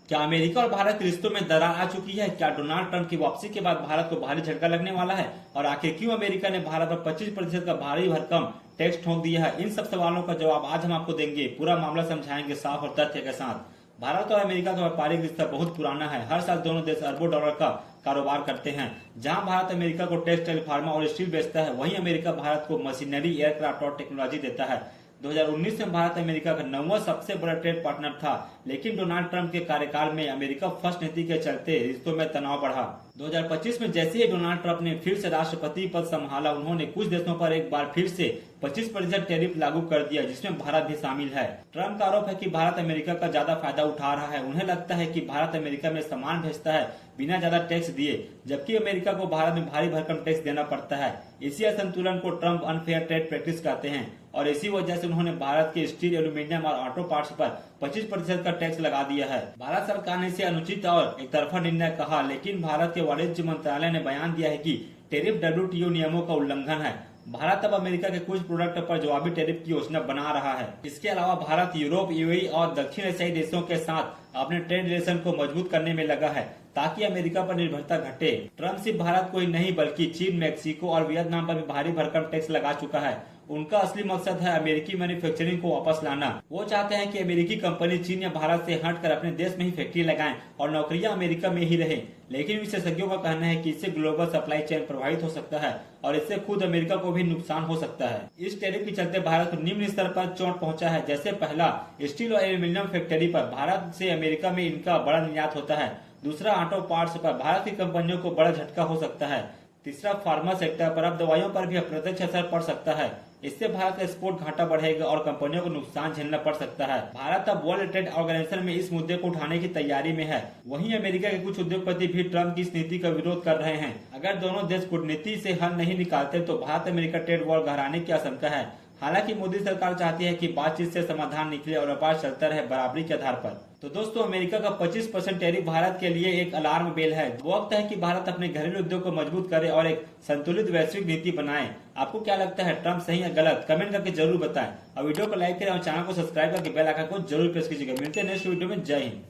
क्या अमेरिका और भारत के रिश्तों में दरार आ चुकी है? क्या डोनाल्ड ट्रंप की वापसी के बाद भारत को भारी झटका लगने वाला है? और आखिर क्यों अमेरिका ने भारत पर 25% का भारी भरकम टैक्स ठोक दिया है? इन सब सवालों का जवाब आज हम आपको देंगे। पूरा मामला समझाएंगे साफ और तथ्य के साथ। भारत और अमेरिका का व्यापारिक रिश्ता बहुत पुराना है। हर साल दोनों देश अरबों डॉलर का कारोबार करते हैं। जहां भारत अमेरिका को टेक्सटाइल, फार्मा और स्टील बेचता है, वहीं अमेरिका भारत को मशीनरी, एयरक्राफ्ट और टेक्नोलॉजी देता है। 2019 में भारत अमेरिका का 9वां सबसे बड़ा ट्रेड पार्टनर था, लेकिन डोनाल्ड ट्रंप के कार्यकाल में अमेरिका फर्स्ट नीति के चलते रिश्तों में तनाव बढ़ा। 2025 में जैसे ही डोनाल्ड ट्रंप ने फिर से राष्ट्रपति पद संभाला, उन्होंने कुछ देशों पर एक बार फिर से 25% टैरिफ लागू कर दिया, जिसमें भारत भी शामिल है। ट्रंप का आरोप है कि भारत अमेरिका का ज्यादा फायदा उठा रहा है। उन्हें लगता है कि भारत अमेरिका में सामान भेजता है बिना ज्यादा टैक्स दिए, जबकि अमेरिका को भारत में भारी भरकम टैक्स देना पड़ता है। इसी असंतुलन को ट्रंप अनफेयर ट्रेड प्रैक्टिस कहते हैं और इसी वजह से उन्होंने भारत के स्टील, एल्यूमीनियम और ऑटो पार्ट्स पर 25% का टैक्स लगा दिया है। भारत सरकार ने इसे अनुचित और एक तरफा निर्णय कहा, लेकिन भारत के वाणिज्य मंत्रालय ने बयान दिया है कि टैरिफ WTO नियमों का उल्लंघन है। भारत अब अमेरिका के कुछ प्रोडक्ट पर जवाबी टैरिफ की योजना बना रहा है। इसके अलावा भारत यूरोप, यूएई और दक्षिण एशियाई देशों के साथ अपने ट्रेड रिलेशन को मजबूत करने में लगा है, ताकि अमेरिका पर निर्भरता घटे। ट्रंप सिर्फ भारत को ही नहीं बल्कि चीन, मैक्सिको और वियतनाम पर भी भारी भरकम टैक्स लगा चुका है। उनका असली मकसद है अमेरिकी मैन्युफैक्चरिंग को वापस लाना। वो चाहते हैं कि अमेरिकी कंपनी चीन या भारत से हटकर अपने देश में ही फैक्ट्री लगाएं और नौकरियां अमेरिका में ही रहें। लेकिन विशेषज्ञों का कहना है कि इससे ग्लोबल सप्लाई चेन प्रभावित हो सकता है और इससे खुद अमेरिका को भी नुकसान हो सकता है। इस टैरिफ के चलते भारत को निम्न स्तर पर चोट पहुंचा है। जैसे पहला, स्टील और एल्यूमीनियम फैक्ट्री पर भारत से अमेरिका में इनका बड़ा निर्यात होता है। दूसरा, ऑटो पार्ट्स पर भारत की कंपनियों को बड़ा झटका हो सकता है। तीसरा, फार्मा सेक्टर पर अब दवाइयों पर भी अप्रत्यक्ष असर पड़ सकता है। इससे भारत का एक्सपोर्ट घाटा बढ़ेगा और कंपनियों को नुकसान झेलना पड़ सकता है। भारत अब वर्ल्ड ट्रेड ऑर्गेनाइजेशन में इस मुद्दे को उठाने की तैयारी में है। वहीं अमेरिका के कुछ उद्योगपति भी ट्रंप की इस नीति का विरोध कर रहे हैं। अगर दोनों देश कूटनीति से हल नहीं निकालते तो भारत अमेरिका ट्रेड वॉर गहराने की आशंका है। हालांकि मोदी सरकार चाहती है कि बातचीत से समाधान निकले और व्यापार चलता रहे बराबरी के आधार पर। तो दोस्तों, अमेरिका का 25% टैरिफ भारत के लिए एक अलार्म बेल है। वक्त है कि भारत अपने घरेलू उद्योग को मजबूत करे और एक संतुलित वैश्विक नीति बनाए। आपको क्या लगता है, ट्रंप सही या गलत? कमेंट करके जरूर बताएं और वीडियो को लाइक करें और चैनल को सब्सक्राइब करके बेल आइकन को जरूर प्रेस कीजिएगा। मिलते हैं नेक्स्ट वीडियो में। जय हिंद।